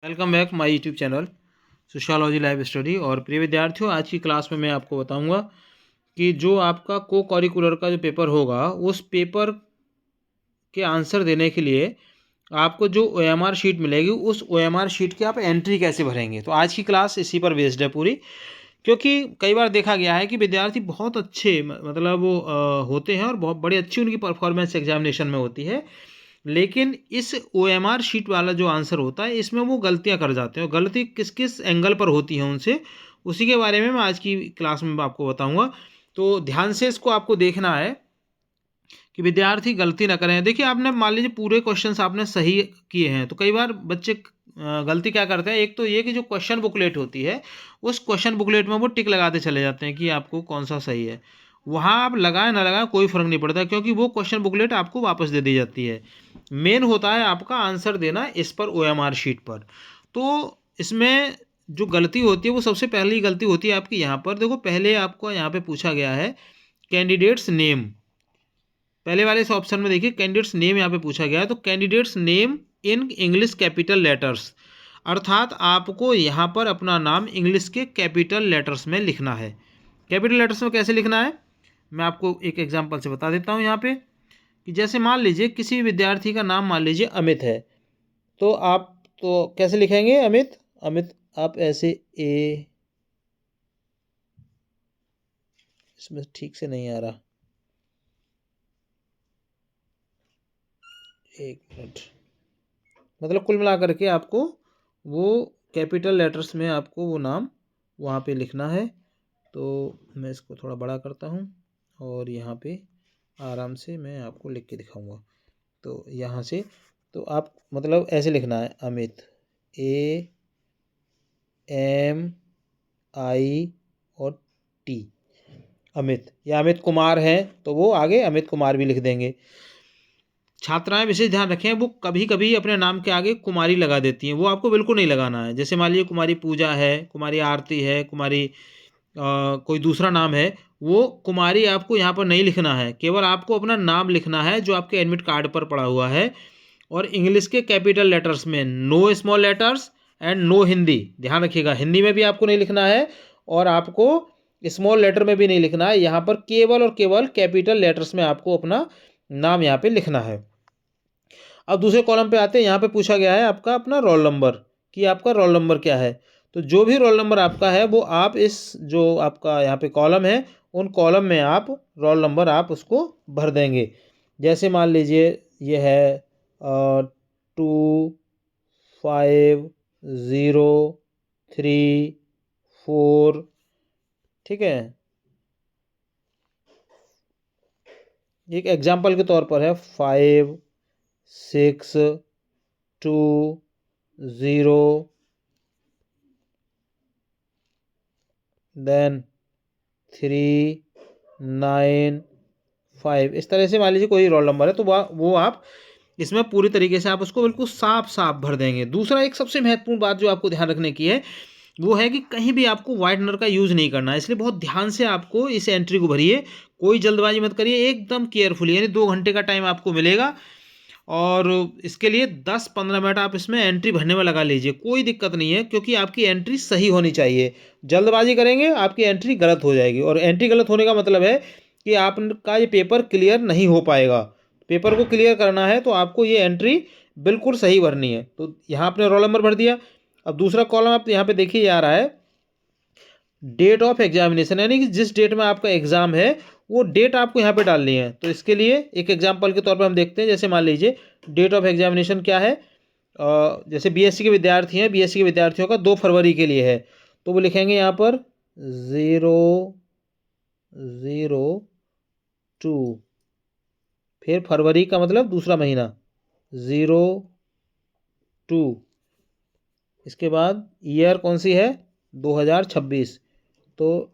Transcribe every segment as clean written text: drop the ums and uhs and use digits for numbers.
Welcome back my YouTube channel sociology live study. और प्रिय विद्यार्थियों, आज की क्लास में मैं आपको बताऊंगा कि जो आपका को करिकुलर का जो पेपर होगा उस पेपर के आंसर देने के लिए आपको जो OMR शीट मिलेगी उस OMR शीट की आप एंट्री कैसे भरेंगे। तो आज की क्लास इसी पर बेस्ड है पूरी, क्योंकि कई बार देखा गया है कि विद्यार्थी बहुत अच्छे मतलब वो होते हैं और बहुत बड़ी अच्छी उनकी परफॉर्मेंस एग्जामिनेशन में होती है, लेकिन इस OMR शीट वाला जो आंसर होता है इसमें वो गलतियां कर जाते हैं। और गलती किस किस एंगल पर होती है उनसे, उसी के बारे में मैं आज की क्लास में आपको बताऊंगा। तो ध्यान से इसको आपको देखना है कि विद्यार्थी गलती ना करें। देखिए, आपने मान लीजिए पूरे क्वेश्चंस आपने सही किए हैं, तो कई बार बच्चे गलती क्या करते हैं, एक तो ये कि जो क्वेश्चन बुकलेट होती है उस क्वेश्चन बुकलेट में वो टिक लगाते चले जाते हैं कि आपको कौन सा सही है। वहाँ आप लगाएं ना लगाएं कोई फ़र्क नहीं पड़ता, क्योंकि वो क्वेश्चन बुकलेट आपको वापस दे दी जाती है। मेन होता है आपका आंसर देना इस पर OMR शीट पर। तो इसमें जो गलती होती है वो सबसे पहली गलती होती है आपकी यहाँ पर। देखो, पहले आपको यहाँ पे पूछा गया है कैंडिडेट्स नेम। पहले वाले इस ऑप्शन में देखिए कैंडिडेट्स नेम यहाँ पे पूछा गया है, तो candidates name in English capital letters, अर्थात आपको यहाँ पर अपना नाम इंग्लिश के कैपिटल लेटर्स में लिखना है। कैपिटल लेटर्स में कैसे लिखना है मैं आपको एक एग्जांपल से बता देता हूँ यहाँ पे, कि जैसे मान लीजिए किसी विद्यार्थी का नाम मान लीजिए अमित है, तो आप तो कैसे लिखेंगे अमित। अमित आप ऐसे ए, इसमें ठीक से नहीं आ रहा, एक मिनट, मतलब कुल मिलाकर के आपको वो कैपिटल लेटर्स में आपको वो नाम वहाँ पे लिखना है। तो मैं इसको थोड़ा बड़ा करता हूँ और यहाँ पे आराम से मैं आपको लिख के दिखाऊंगा। तो यहाँ से तो आप मतलब ऐसे लिखना है अमित, AMI और T, अमित। या अमित कुमार है तो वो आगे अमित कुमार भी लिख देंगे। छात्राएं विशेष ध्यान रखें, वो कभी कभी अपने नाम के आगे कुमारी लगा देती हैं, वो आपको बिल्कुल नहीं लगाना है। जैसे मान लीजिए कुमारी पूजा है, कुमारी आरती है, कुमारी कोई दूसरा नाम है, वो कुमारी आपको यहाँ पर नहीं लिखना है। केवल आपको अपना नाम लिखना है जो आपके एडमिट कार्ड पर पड़ा हुआ है, और इंग्लिश के कैपिटल लेटर्स में, no small letters and no Hindi. ध्यान रखिएगा, हिंदी में भी आपको नहीं लिखना है और आपको स्मॉल लेटर में भी नहीं लिखना है। यहाँ पर केवल और केवल कैपिटल लेटर्स में आपको अपना नाम यहाँ पे लिखना है। अब दूसरे कॉलम पे आते हैं, यहाँ पे पूछा गया है आपका अपना रोल नंबर, कि आपका रोल नंबर क्या है। तो जो भी रोल नंबर आपका है वो आप इस जो आपका यहाँ पे कॉलम है उन कॉलम में आप रोल नंबर आप उसको भर देंगे। जैसे मान लीजिए ये है 2503 4, ठीक है। एक एग्जाम्पल के तौर पर है 5620 देन 395। इस तरह से मान लीजिए कोई रोल नंबर है, तो वो आप इसमें पूरी तरीके से आप उसको बिल्कुल साफ साफ भर देंगे। दूसरा एक सबसे महत्वपूर्ण बात जो आपको ध्यान रखने की है वो है कि कहीं भी आपको वाइटनर का यूज़ नहीं करना है, इसलिए बहुत ध्यान से आपको इस एंट्री को भरिए। कोई जल्दबाजी मत करिए, एकदम केयरफुली, यानी 2 घंटे का टाइम आपको मिलेगा और इसके लिए 10-15 मिनट आप इसमें एंट्री भरने में लगा लीजिए, कोई दिक्कत नहीं है, क्योंकि आपकी एंट्री सही होनी चाहिए। जल्दबाजी करेंगे आपकी एंट्री गलत हो जाएगी, और एंट्री गलत होने का मतलब है कि आपका ये पेपर क्लियर नहीं हो पाएगा। पेपर को क्लियर करना है तो आपको ये एंट्री बिल्कुल सही भरनी है। तो यहाँ आपने रोल नंबर भर दिया। अब दूसरा कॉलम आप यहाँ पे देखिए आ रहा है डेट ऑफ एग्जामिनेशन, यानी कि जिस डेट में आपका एग्जाम है वो डेट आपको यहाँ पे डालनी है। तो इसके लिए एक एग्जांपल के तौर पर हम देखते हैं, जैसे मान लीजिए डेट ऑफ एग्जामिनेशन क्या है। जैसे BSc के विद्यार्थी हैं, BSc के विद्यार्थियों का 2 फरवरी के लिए है, तो वो लिखेंगे यहाँ पर 002, फिर फरवरी का मतलब दूसरा महीना 02, इसके बाद ईयर कौन सी है 2026, तो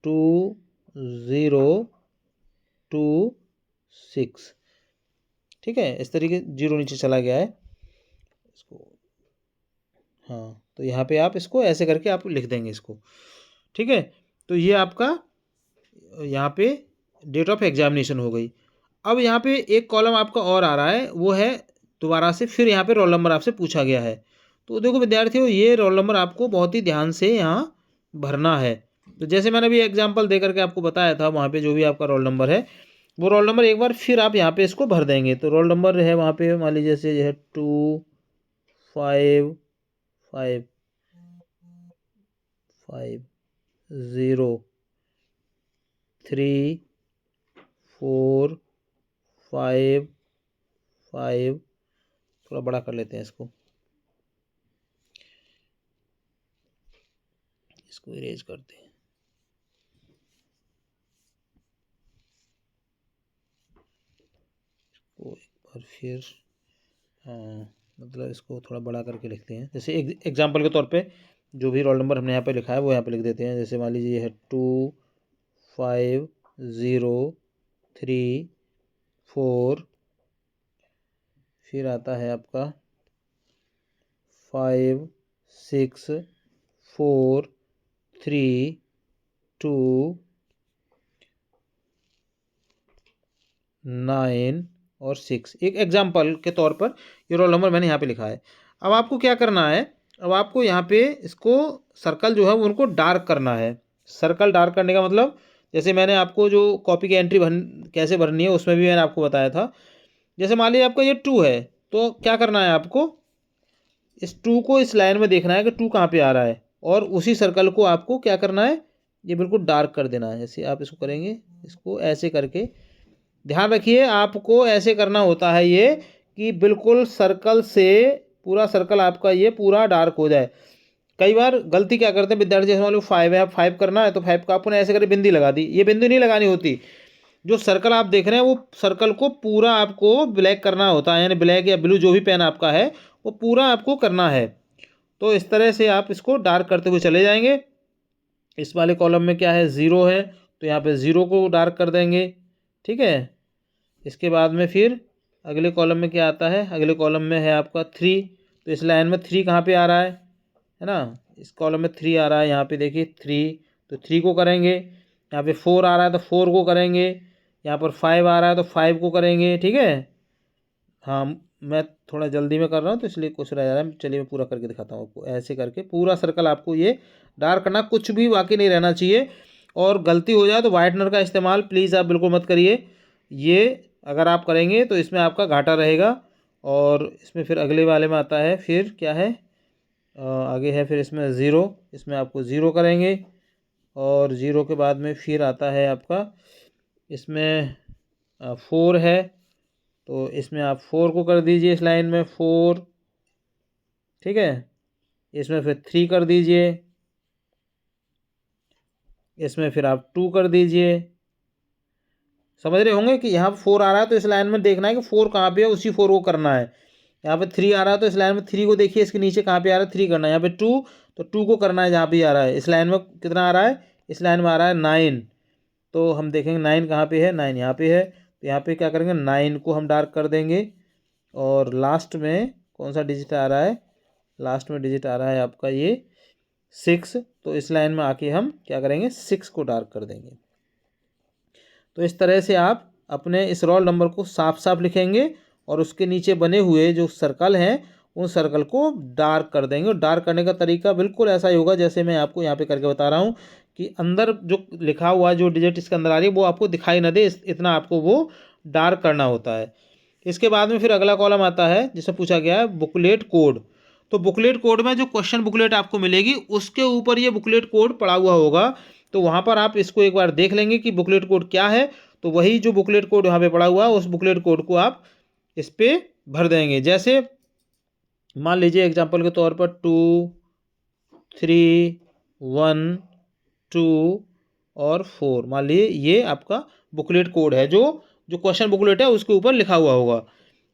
2026, ठीक है। इस तरीके 0 नीचे चला गया है इसको, हाँ। तो यहाँ पे आप इसको ऐसे करके आप लिख देंगे इसको, ठीक है। तो ये आपका यहाँ पे डेट ऑफ एग्जामिनेशन हो गई। अब यहाँ पे एक कॉलम आपका और आ रहा है, वो है दोबारा से फिर यहाँ पे रोल नंबर आपसे पूछा गया है। तो देखो विद्यार्थियों, ये रोल नंबर आपको बहुत ही ध्यान से यहाँ भरना है। तो जैसे मैंने अभी एग्जाम्पल दे करके आपको बताया था, वहाँ पे जो भी आपका रोल नंबर है वो रोल नंबर एक बार फिर आप यहाँ पे इसको भर देंगे। तो रोल नंबर है वहाँ पे मान लीजिए जैसे यह 255 0 3 4 5 5। थोड़ा बड़ा कर लेते हैं इसको इरेज करते हैं। तो एक बार फिर मतलब इसको थोड़ा बड़ा करके लिखते हैं। जैसे एग्जाम्पल के तौर पे जो भी रोल नंबर हमने यहाँ पे लिखा है वो यहाँ पे लिख देते हैं। जैसे मान लीजिए ये है 25034, फिर आता है आपका 564329 और 6। एक एग्जाम्पल के तौर पर ये रोल नंबर मैंने यहाँ पे लिखा है। अब आपको क्या करना है, अब आपको यहाँ पे इसको सर्कल जो है वो उनको डार्क करना है। सर्कल डार्क करने का मतलब, जैसे मैंने आपको जो कॉपी की एंट्री कैसे भरनी है उसमें भी मैंने आपको बताया था। जैसे मान लीजिए आपका ये 2 है, तो क्या करना है आपको, इस 2 को इस लाइन में देखना है कि 2 कहाँ पे आ रहा है, और उसी सर्कल को आपको क्या करना है, ये बिल्कुल डार्क कर देना है। जैसे आप इसको करेंगे, इसको ऐसे करके, ध्यान रखिए आपको ऐसे करना होता है ये कि बिल्कुल सर्कल से पूरा सर्कल आपका ये पूरा डार्क हो जाए। कई बार गलती क्या करते हैं विद्यार्थी, जैसे मान लो 5 है, 5 करना है तो 5 का आपको ऐसे करके बिंदी लगा दी। ये बिंदी नहीं लगानी होती। जो सर्कल आप देख रहे हैं वो सर्कल को पूरा आपको ब्लैक करना होता है, यानी ब्लैक या ब्लू जो भी पेन आपका है वो पूरा आपको करना है। तो इस तरह से आप इसको डार्क करते हुए चले जाएंगे। इस वाले कॉलम में क्या है, 0 है, तो यहाँ पे 0 को डार्क कर देंगे। ठीक है। इसके बाद में फिर अगले कॉलम में क्या आता है, अगले कॉलम में है आपका 3, तो इस लाइन में 3 कहाँ पे आ रहा है ना, इस कॉलम में 3 आ रहा है। यहाँ पे देखिए 3, तो 3 को करेंगे। यहाँ पे 4 आ रहा है तो 4 को करेंगे। यहाँ पर 5 आ रहा है तो 5 को करेंगे। ठीक है। हाँ, मैं थोड़ा जल्दी में कर रहा हूँ तो इसलिए कुछ रह जा रहा है। चलिए मैं पूरा करके दिखाता हूँ आपको। ऐसे करके पूरा सर्कल आपको ये डार्क करना, कुछ भी बाकी नहीं रहना चाहिए। और गलती हो जाए तो वाइटनर का इस्तेमाल प्लीज़ आप बिल्कुल मत करिए। ये अगर आप करेंगे तो इसमें आपका घाटा रहेगा। और इसमें फिर अगले वाले में आता है, फिर क्या है, आगे है फिर इसमें 0, इसमें आपको 0 करेंगे। और 0 के बाद में फिर आता है आपका इसमें 4 है, तो इसमें आप 4 को कर दीजिए इस लाइन में 4। ठीक है। इसमें फिर 3 कर दीजिए, इसमें फिर आप 2 कर दीजिए। समझ रहे होंगे कि यहाँ 4 आ रहा है तो इस लाइन में देखना है कि 4 कहाँ पे है, उसी 4 को करना है। यहाँ पे 3 आ रहा है तो इस लाइन में 3 को देखिए, इसके नीचे कहाँ पे आ रहा है, 3 करना है। यहाँ पे 2, तो 2 को करना है जहाँ पे आ रहा है। इस लाइन में कितना आ रहा है, इस लाइन में आ रहा है 9, तो हम देखेंगे 9 कहाँ पे है, 9 यहाँ पे है। तो यहाँ पे क्या करेंगे, 9 को हम डार्क कर देंगे। और लास्ट में कौन सा डिजिट आ रहा है, लास्ट में डिजिट आ रहा है आपका ये 6, तो इस लाइन में आके हम क्या करेंगे, 6 को डार्क कर देंगे। तो इस तरह से आप अपने इस रोल नंबर को साफ साफ लिखेंगे और उसके नीचे बने हुए जो सर्कल हैं उन सर्कल को डार्क कर देंगे। और डार्क करने का तरीका बिल्कुल ऐसा ही होगा जैसे मैं आपको यहाँ पे करके बता रहा हूँ, कि अंदर जो लिखा हुआ जो डिजिट इसके अंदर आ रही है वो आपको दिखाई न दे, इतना आपको वो डार्क करना होता है। इसके बाद में फिर अगला कॉलम आता है जिससे पूछा गया है बुकलेट कोड। तो बुकलेट कोड में जो क्वेश्चन बुकलेट आपको मिलेगी उसके ऊपर ये बुकलेट कोड पड़ा हुआ होगा। तो वहाँ पर आप इसको एक बार देख लेंगे कि बुकलेट कोड क्या है। तो वही जो बुकलेट कोड यहाँ पे पड़ा हुआ है उस बुकलेट कोड को आप इस पर भर देंगे। जैसे मान लीजिए एग्जांपल के तौर पर 2 3 1 2 और 4, मान लीजिए ये आपका बुकलेट कोड है, जो जो क्वेश्चन बुकलेट है उसके ऊपर लिखा हुआ होगा।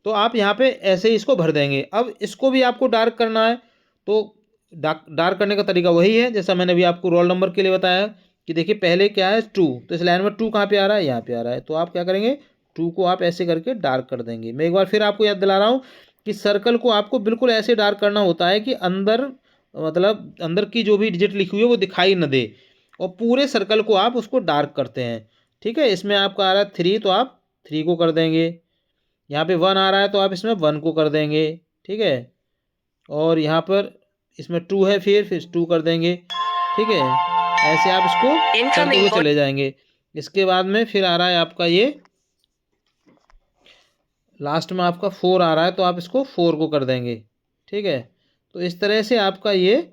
तो आप यहाँ पे ऐसे ही इसको भर देंगे। अब इसको भी आपको डार्क करना है, तो डार्क करने का तरीका वही है जैसा मैंने अभी आपको रोल नंबर के लिए बताया कि देखिए पहले क्या है 2, तो इस लाइन में 2 कहाँ पे आ रहा है, यहाँ पे आ रहा है। तो आप क्या करेंगे, 2 को आप ऐसे करके डार्क कर देंगे। मैं एक बार फिर आपको याद दिला रहा हूँ कि सर्कल को आपको बिल्कुल ऐसे डार्क करना होता है कि अंदर, मतलब अंदर की जो भी डिजिट लिखी हुई है वो दिखाई न दे, और पूरे सर्कल को आप उसको डार्क करते हैं। ठीक है। इसमें आपका आ रहा है 3, तो आप 3 को कर देंगे। यहाँ पे 1 आ रहा है तो आप इसमें 1 को कर देंगे। ठीक है। और यहाँ पर इसमें ट्रू है, फिर ट्रू कर देंगे, ठीक है। ऐसे आप इसको करते हुए चले जाएंगे। इसके बाद में फिर आ रहा है आपका ये लास्ट में आपका 4 आ रहा है, तो आप इसको 4 को कर देंगे, ठीक है। तो इस तरह से आपका ये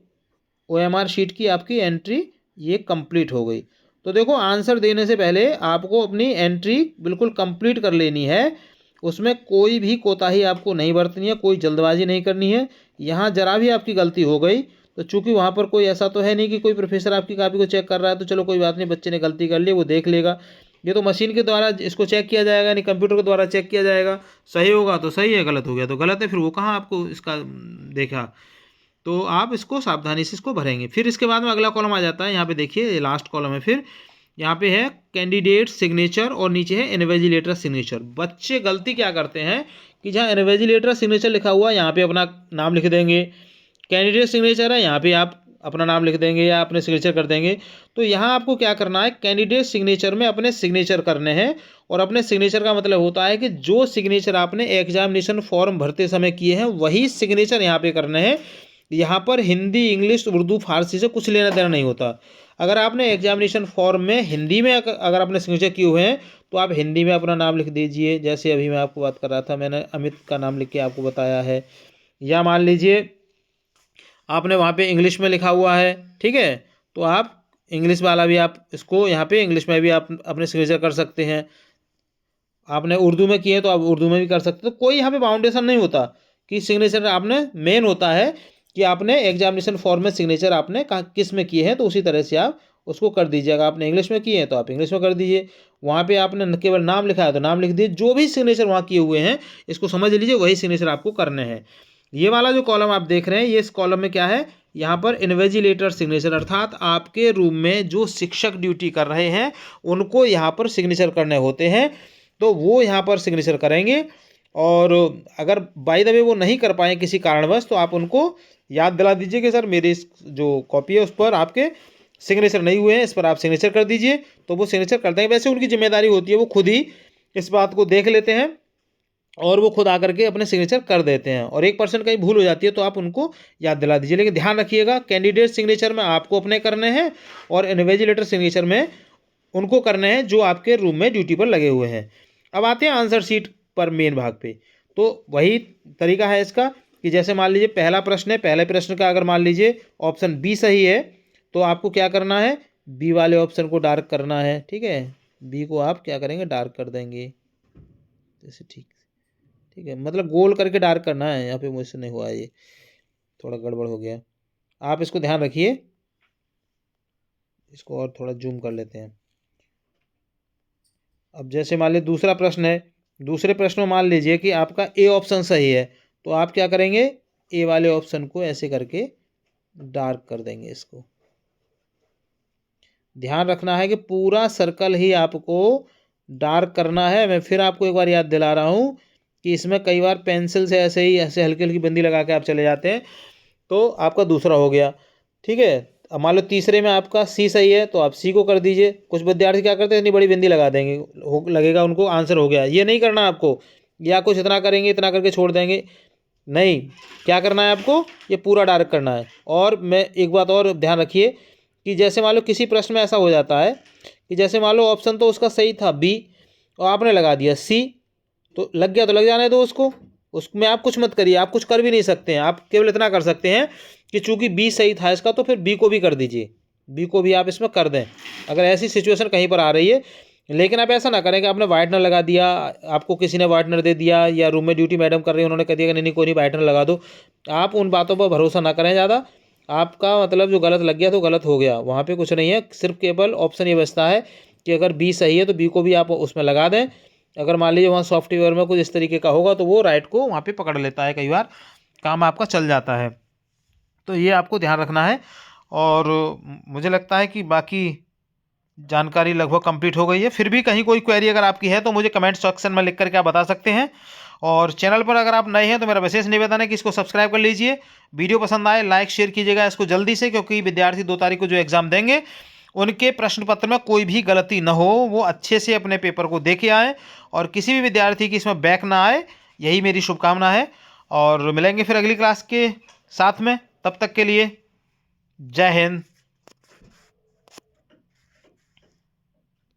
OMR शीट की आपकी एंट्री ये कंप्लीट हो गई। तो देखो, आंसर देने से पहले आपको अपनी एंट्री बिल्कुल कंप्लीट कर लेनी है। उसमें कोई भी कोताही आपको नहीं बरतनी है, कोई जल्दबाजी नहीं करनी है। यहाँ जरा भी आपकी गलती हो गई तो चूंकि वहाँ पर कोई ऐसा तो है नहीं कि कोई प्रोफेसर आपकी कॉपी को चेक कर रहा है तो चलो कोई बात नहीं, बच्चे ने गलती कर ली, वो देख लेगा। ये तो मशीन के द्वारा इसको चेक किया जाएगा, नहीं कंप्यूटर के द्वारा चेक किया जाएगा। सही होगा तो सही है, गलत हो गया तो गलत है, फिर वो कहाँ आपको इसका देखा। तो आप इसको सावधानी से इसको भरेंगे। फिर इसके बाद में अगला कॉलम आ जाता है, यहाँ पे देखिए ये लास्ट कॉलम है। फिर यहाँ पे है कैंडिडेट सिग्नेचर और नीचे है इन्विजिलेटर सिग्नेचर। बच्चे गलती क्या करते हैं कि जहाँ इन्विजिलेटर सिग्नेचर लिखा हुआ है यहाँ पे अपना नाम लिख देंगे, कैंडिडेट सिग्नेचर है यहाँ पे आप अपना नाम लिख देंगे या अपने सिग्नेचर कर देंगे। तो यहाँ आपको क्या करना है, कैंडिडेट सिग्नेचर में अपने सिग्नेचर करने हैं। और अपने सिग्नेचर का मतलब होता है कि जो सिग्नेचर आपने एग्जामिनेशन फॉर्म भरते समय किए हैं वही सिग्नेचर यहाँ पे करने हैं। यहाँ पर हिंदी, इंग्लिश, उर्दू, फारसी से कुछ लेना देना नहीं होता। अगर आपने एग्जामिनेशन फॉर्म में हिंदी में अगर आपने सिग्नेचर किए हुए हैं तो आप हिंदी में अपना नाम लिख दीजिए। जैसे अभी मैं आपको बात कर रहा था, मैंने अमित का नाम लिख के आपको बताया है। या मान लीजिए आपने वहाँ पे इंग्लिश में लिखा हुआ है, ठीक है, तो आप इंग्लिश वाला भी आप इसको यहाँ पे इंग्लिश में भी आप अपने सिग्नेचर कर सकते हैं। आपने उर्दू में किए तो आप उर्दू में भी कर सकते हो। तो कोई यहाँ पे बाउंडेशन नहीं होता कि सिग्नेचर आपने, मेन होता है कि आपने एग्जामिनेशन फॉर्म में सिग्नेचर आपने किस में किए हैं, तो उसी तरह से आप उसको कर दीजिएगा। आपने इंग्लिश में किए हैं तो आप इंग्लिश में कर दीजिए। वहाँ पे आपने केवल नाम लिखा है तो नाम लिख दीजिए। जो भी सिग्नेचर वहाँ किए हुए हैं इसको समझ लीजिए, वही सिग्नेचर आपको करने हैं। ये वाला जो कॉलम आप देख रहे हैं, ये इस कॉलम में क्या है, यहाँ पर इन्विजिलेटर सिग्नेचर, अर्थात आपके रूम में जो शिक्षक ड्यूटी कर रहे हैं उनको यहाँ पर सिग्नेचर करने होते हैं, तो वो यहाँ पर सिग्नेचर करेंगे। और अगर बाय द वे वो नहीं कर पाए किसी कारणवश तो आप उनको याद दिला दीजिए कि सर मेरी जो कॉपी है उस पर आपके सिग्नेचर नहीं हुए हैं, इस पर आप सिग्नेचर कर दीजिए, तो वो सिग्नेचर कर देंगे। वैसे उनकी जिम्मेदारी होती है, वो खुद ही इस बात को देख लेते हैं और वो खुद आकर के अपने सिग्नेचर कर देते हैं। और 1% कहीं भूल हो जाती है तो आप उनको याद दिला दीजिए। लेकिन ध्यान रखिएगा, कैंडिडेट सिग्नेचर में आपको अपने करने हैं और इन्विजिलेटर सिग्नेचर में उनको करने हैं जो आपके रूम में ड्यूटी पर लगे हुए हैं। अब आते हैं आंसर शीट पर, मेन भाग पे। तो वही तरीका है इसका कि जैसे मान लीजिए पहला प्रश्न है, पहले प्रश्न का अगर मान लीजिए ऑप्शन बी सही है तो आपको क्या करना है, बी वाले ऑप्शन को डार्क करना है, ठीक है। बी को आप क्या करेंगे, डार्क कर देंगे जैसे, ठीक है, मतलब गोल करके डार्क करना है। यहाँ पे मुझसे नहीं हुआ, ये थोड़ा गड़बड़ हो गया, आप इसको ध्यान रखिए। इसको और थोड़ा जूम कर लेते हैं। अब जैसे मान लीजिए दूसरा प्रश्न है, दूसरे प्रश्न में मान लीजिए कि आपका ए ऑप्शन सही है, तो आप क्या करेंगे, ए वाले ऑप्शन को ऐसे करके डार्क कर देंगे। इसको ध्यान रखना है कि पूरा सर्कल ही आपको डार्क करना है। मैं फिर आपको एक बार याद दिला रहा हूँ कि इसमें कई बार पेंसिल से ऐसे ही ऐसे हल्की हल्की बिंदी लगा के आप चले जाते हैं, तो आपका दूसरा हो गया, ठीक है। अब मान लो तीसरे में आपका सी सही है तो आप सी को कर दीजिए। कुछ विद्यार्थी क्या करते हैं, इतनी बड़ी बिंदी लगा देंगे, लगेगा उनको आंसर हो गया। ये नहीं करना आपको, या कुछ इतना करेंगे, इतना करके छोड़ देंगे, नहीं, क्या करना है आपको, ये पूरा डार्क करना है। और मैं एक बात और ध्यान रखिए कि जैसे मान लो किसी प्रश्न में ऐसा हो जाता है कि जैसे मान लो ऑप्शन तो उसका सही था बी और आपने लगा दिया सी, तो लग गया तो लग जाने दो उसको, उसमें आप कुछ मत करिए, आप कुछ कर भी नहीं सकते हैं। आप केवल इतना कर सकते हैं कि चूंकि बी सही था इसका तो फिर बी को भी कर दीजिए, बी को भी आप इसमें कर दें अगर ऐसी सिचुएशन कहीं पर आ रही है। लेकिन आप ऐसा ना करें कि आपने वाइटनर लगा दिया, आपको किसी ने वाइटनर दे दिया, या रूम में ड्यूटी मैडम कर रही है उन्होंने कह दिया कि नहीं कोई नहीं वाइटनर लगा दो। आप उन बातों पर भरोसा ना करें ज़्यादा। आपका मतलब जो गलत लग गया तो गलत हो गया, वहाँ पे कुछ नहीं है। सिर्फ केवल ऑप्शन ये बचता है कि अगर बी सही है तो बी को भी आप उसमें लगा दें। अगर मान लीजिए वहाँ सॉफ्टवेयर में कुछ इस तरीके का होगा तो वो राइट को वहाँ पे पकड़ लेता है, कई बार काम आपका चल जाता है। तो ये आपको ध्यान रखना है। और मुझे लगता है कि बाकी जानकारी लगभग कंप्लीट हो गई है। फिर भी कहीं कोई क्वेरी अगर आपकी है तो मुझे कमेंट सेक्शन में लिख करके आप बता सकते हैं। और चैनल पर अगर आप नए हैं तो मेरा विशेष निवेदन है कि इसको सब्सक्राइब कर लीजिए। वीडियो पसंद आए लाइक शेयर कीजिएगा इसको जल्दी से, क्योंकि विद्यार्थी 2 तारीख को जो एग्ज़ाम देंगे उनके प्रश्न पत्र में कोई भी गलती न हो, वो अच्छे से अपने पेपर को दे के आएँ और किसी भी विद्यार्थी की इसमें बैक ना आए, यही मेरी शुभकामना है। और मिलेंगे फिर अगली क्लास के साथ में। तब तक के लिए जय हिंद।